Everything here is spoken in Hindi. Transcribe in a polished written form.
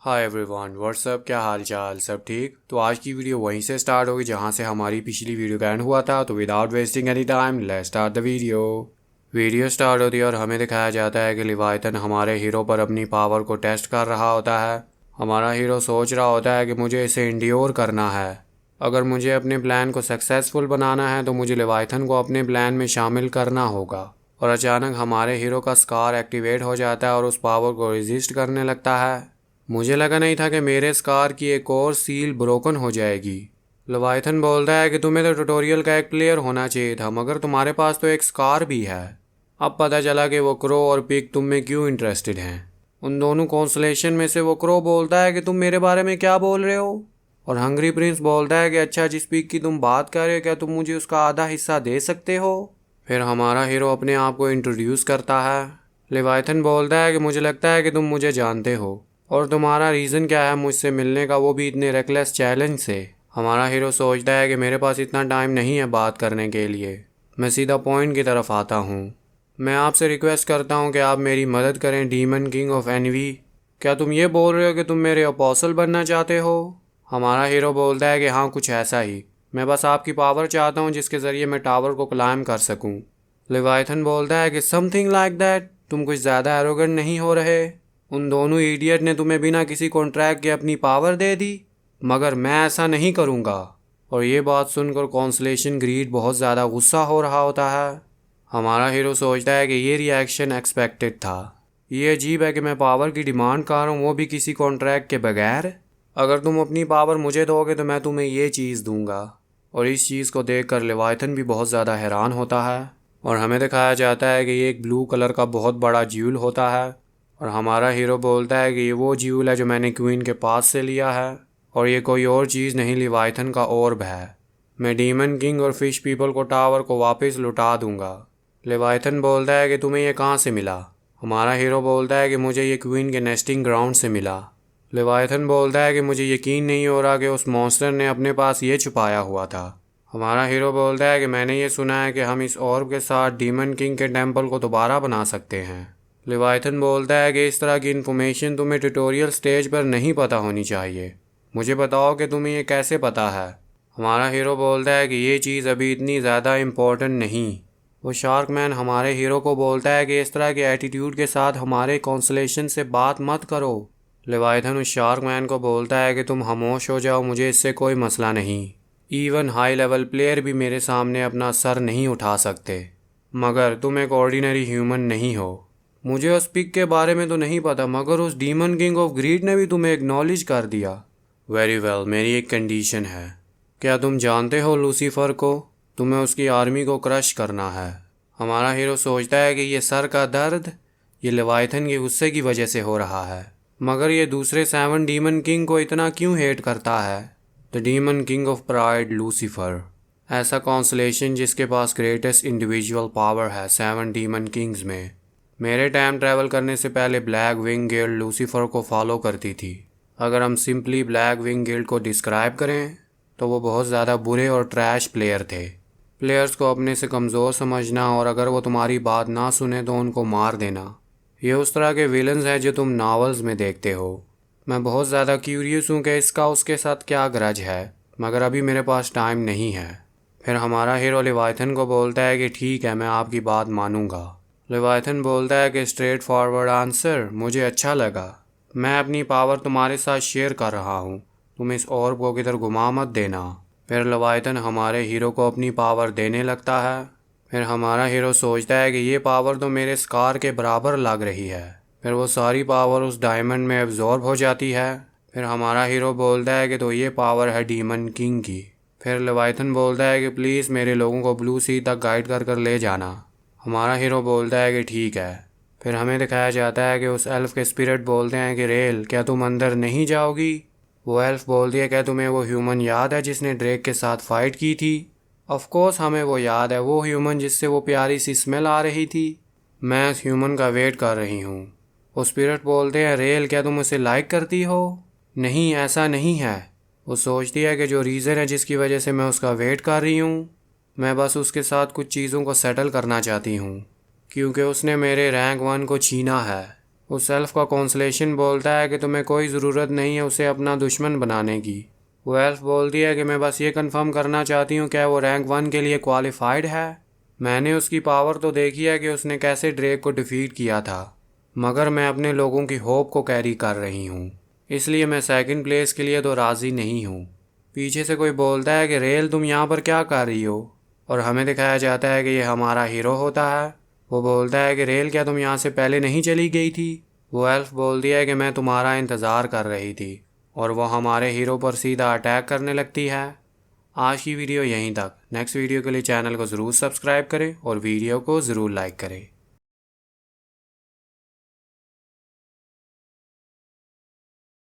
हाय एवरीवन, व्हाट्सअप, क्या हाल चाल, सब ठीक। तो आज की वीडियो वहीं से स्टार्ट होगी जहां से हमारी पिछली वीडियो का एंड हुआ था। तो without wasting any time let's start the video start होती है और हमें दिखाया जाता है कि लिवायतन हमारे हीरो पर अपनी पावर को टेस्ट कर रहा होता है। हमारा हीरो सोच रहा होता है कि मुझे इसे इंड्योर करना है। अगर मुझे अपने प्लान को सक्सेसफुल बनाना है तो मुझे लिवायतन को अपने प्लान में शामिल करना होगा। और अचानक हमारे हीरो का स्कार एक्टिवेट हो जाता है और उस पावर को रेजिस्ट करने लगता है। मुझे लगा नहीं था कि मेरे स्कार की एक और सील ब्रोकन हो जाएगी। लेवाइथन बोलता है कि तुम्हें तो ट्यूटोरियल का एक प्लेयर होना चाहिए था, मगर तुम्हारे पास तो एक स्कार भी है। अब पता चला कि वो क्रो और पिग तुम में क्यों इंटरेस्टेड हैं। उन दोनों कॉन्सलेशन में से वो क्रो बोलता है कि तुम मेरे बारे में क्या बोल रहे हो, और हंग्री प्रिंस बोलता है कि अच्छा, जिस पिग की तुम बात कर रहे हो क्या तुम मुझे उसका आधा हिस्सा दे सकते हो। फिर हमारा हीरो अपने आप को इंट्रोड्यूस करता है। लेवाइथन बोलता है कि मुझे लगता है कि तुम मुझे जानते हो, और तुम्हारा रीज़न क्या है मुझसे मिलने का, वो भी इतने रेकलेस चैलेंज से। हमारा हीरो सोचता है कि मेरे पास इतना टाइम नहीं है बात करने के लिए, मैं सीधा पॉइंट की तरफ आता हूँ। मैं आपसे रिक्वेस्ट करता हूँ कि आप मेरी मदद करें, डीमन किंग ऑफ एनवी। क्या तुम ये बोल रहे हो कि तुम मेरे अपोस्टल बनना चाहते हो? हमारा हीरो बोलता है कि हाँ, कुछ ऐसा ही। मैं बस आपकी पावर चाहता हूँ जिसके ज़रिए मैं टावर को क्लाइम कर सकूँ। लेवाइथन बोलता है कि समथिंग लाइक दैट। तुम कुछ ज़्यादा एरोगेंट नहीं हो रहे? उन दोनों इडियट ने तुम्हें बिना किसी कॉन्ट्रैक्ट के अपनी पावर दे दी, मगर मैं ऐसा नहीं करूँगा। और ये बात सुनकर कॉन्सलेशन ग्रीड बहुत ज़्यादा गुस्सा हो रहा होता है। हमारा हीरो सोचता है कि ये रिएक्शन एक्सपेक्टेड था। ये अजीब है कि मैं पावर की डिमांड कर रहा हूँ, वो भी किसी कॉन्ट्रैक्ट के बगैर। अगर तुम अपनी पावर मुझे दोगे तो मैं तुम्हें ये चीज़ दूंगा। और इस चीज़ को देखकर लेवाइथन भी बहुत ज़्यादा हैरान होता है। और हमें दिखाया जाता है कि ये एक ब्लू कलर का बहुत बड़ा ज्यूल होता है। और हमारा हीरो बोलता है कि ये वो ज्यूल है जो मैंने क्वीन के पास से लिया है, और ये कोई और चीज़ नहीं, लेवाइथन का ऑर्ब है। मैं डीमन किंग और फिश पीपल को टावर को वापस लुटा दूंगा। लेवाइथन बोलता है कि तुम्हें ये कहाँ से मिला? हमारा हीरो बोलता है कि मुझे ये क्वीन के नेस्टिंग ग्राउंड से मिला। लेवाइथन बोलता है कि मुझे यकीन नहीं हो रहा कि उस मॉन्स्टर ने अपने पास ये छुपाया हुआ था। हमारा हीरो बोलता है कि मैंने ये सुना है कि हम इस ऑर्ब के साथ डीमन किंग के टेम्पल को दोबारा बना सकते हैं। लेवाइथन बोलता है कि इस तरह की इन्फॉर्मेशन तुम्हें ट्यूटोरियल स्टेज पर नहीं पता होनी चाहिए। मुझे बताओ कि तुम्हें ये कैसे पता है। हमारा हीरो बोलता है कि ये चीज़ अभी इतनी ज़्यादा इम्पोर्टेंट नहीं। वो शार्कमैन हमारे हीरो को बोलता है कि इस तरह के एटीट्यूड के साथ हमारे कॉन्सलेशन से बात मत करो। लेवाइथन उस शार्कमैन को बोलता है कि तुम खामोश हो जाओ, मुझे इससे कोई मसला नहीं। इवन हाई लेवल प्लेयर भी मेरे सामने अपना सर नहीं उठा सकते, मगर तुम एक ऑर्डिनरी ह्यूमन नहीं हो। मुझे उस पिग के बारे में तो नहीं पता, मगर उस डीमन किंग ऑफ ग्रीड ने भी तुम्हें एक्नॉलेज कर दिया। वेरी वेल, मेरी एक कंडीशन है। क्या तुम जानते हो लूसीफर को? तुम्हें उसकी आर्मी को क्रश करना है। हमारा हीरो सोचता है कि ये सर का दर्द ये लेवाइथन के गुस्से की वजह से हो रहा है, मगर ये दूसरे 7 डीमन किंग को इतना क्यों हेट करता है? The demon king of pride, Lucifer, ऐसा कॉन्सलेशन जिसके पास ग्रेटेस्ट इंडिविजुअल पावर है 7 डीमन किंग्स में। मेरे टाइम ट्रैवल करने से पहले ब्लैक विंग गिल्ड लूसीफर को फॉलो करती थी। अगर हम सिंपली ब्लैक विंग गिल्ड को डिस्क्राइब करें तो वो बहुत ज़्यादा बुरे और ट्रैश प्लेयर थे। प्लेयर्स को अपने से कमज़ोर समझना, और अगर वो तुम्हारी बात ना सुने तो उनको मार देना। ये उस तरह के विलन्स हैं जो तुम नावल्स में देखते हो। मैं बहुत ज़्यादा क्यूरियस हूँ कि इसका उसके साथ क्या ग्रज है, मगर अभी मेरे पास टाइम नहीं है। फिर हमारा हीरो लेवाइथन को बोलता है कि ठीक है, मैं आपकी बात मानूंगा। लेवाइथन बोलता है कि स्ट्रेट फॉरवर्ड आंसर मुझे अच्छा लगा। मैं अपनी पावर तुम्हारे साथ शेयर कर रहा हूँ, तुम इस ऑर्ब को किधर घुमा मत देना। फिर लेवाइथन हमारे हीरो को अपनी पावर देने लगता है। फिर हमारा हीरो सोचता है कि ये पावर तो मेरे स्कार के बराबर लग रही है। फिर वो सारी पावर उस डायमंड में एब्जॉर्ब हो जाती है। फिर हमारा हीरो बोलता है कि तो ये पावर है डीमन किंग की। फिर लेवाइथन बोलता है कि प्लीज़ मेरे लोगों को ब्लू सी तक गाइड कर कर ले जाना। हमारा हीरो बोलता है कि ठीक है। फिर हमें दिखाया जाता है कि उस एल्फ के स्पिरिट बोलते हैं कि रेल, क्या तुम अंदर नहीं जाओगी? वो एल्फ बोलती है, क्या तुम्हें वो ह्यूमन याद है जिसने ड्रेक के साथ फाइट की थी? ऑफ कोर्स हमें वो याद है, वो ह्यूमन जिससे वो प्यारी सी स्मेल आ रही थी। मैं उस ह्यूमन का वेट कर रही हूँ। वो स्पिरिट बोलते हैं, रेल, क्या तुम उसे लाइक करती हो? नहीं, ऐसा नहीं है। वो सोचती है कि जो रीज़न है जिसकी वजह से मैं उसका वेट कर रही हूँ, मैं बस उसके साथ कुछ चीज़ों को सेटल करना चाहती हूँ, क्योंकि उसने मेरे रैंक 1 को छीना है। उस एल्फ का कॉन्सलेशन बोलता है कि तुम्हें कोई ज़रूरत नहीं है उसे अपना दुश्मन बनाने की। वो एल्फ बोलती है कि मैं बस ये कंफर्म करना चाहती हूँ क्या वो रैंक 1 के लिए क्वालिफाइड है। मैंने उसकी पावर तो देखी है कि उसने कैसे ड्रेक को डिफीट किया था, मगर मैं अपने लोगों की होप को कैरी कर रही हूँ, इसलिए मैं सेकंड प्लेस के लिए तो राज़ी नहीं हूँ। पीछे से कोई बोलता है कि रेल तुम यहाँ पर क्या कर रही हो, और हमें दिखाया जाता है कि ये हमारा हीरो होता है। वो बोलता है कि रेल क्या तुम यहाँ से पहले नहीं चली गई थी। वो एल्फ बोलती है कि मैं तुम्हारा इंतज़ार कर रही थी, और वो हमारे हीरो पर सीधा अटैक करने लगती है। आज की वीडियो यहीं तक। नेक्स्ट वीडियो के लिए चैनल को ज़रूर सब्सक्राइब करें और वीडियो को ज़रूर लाइक करें।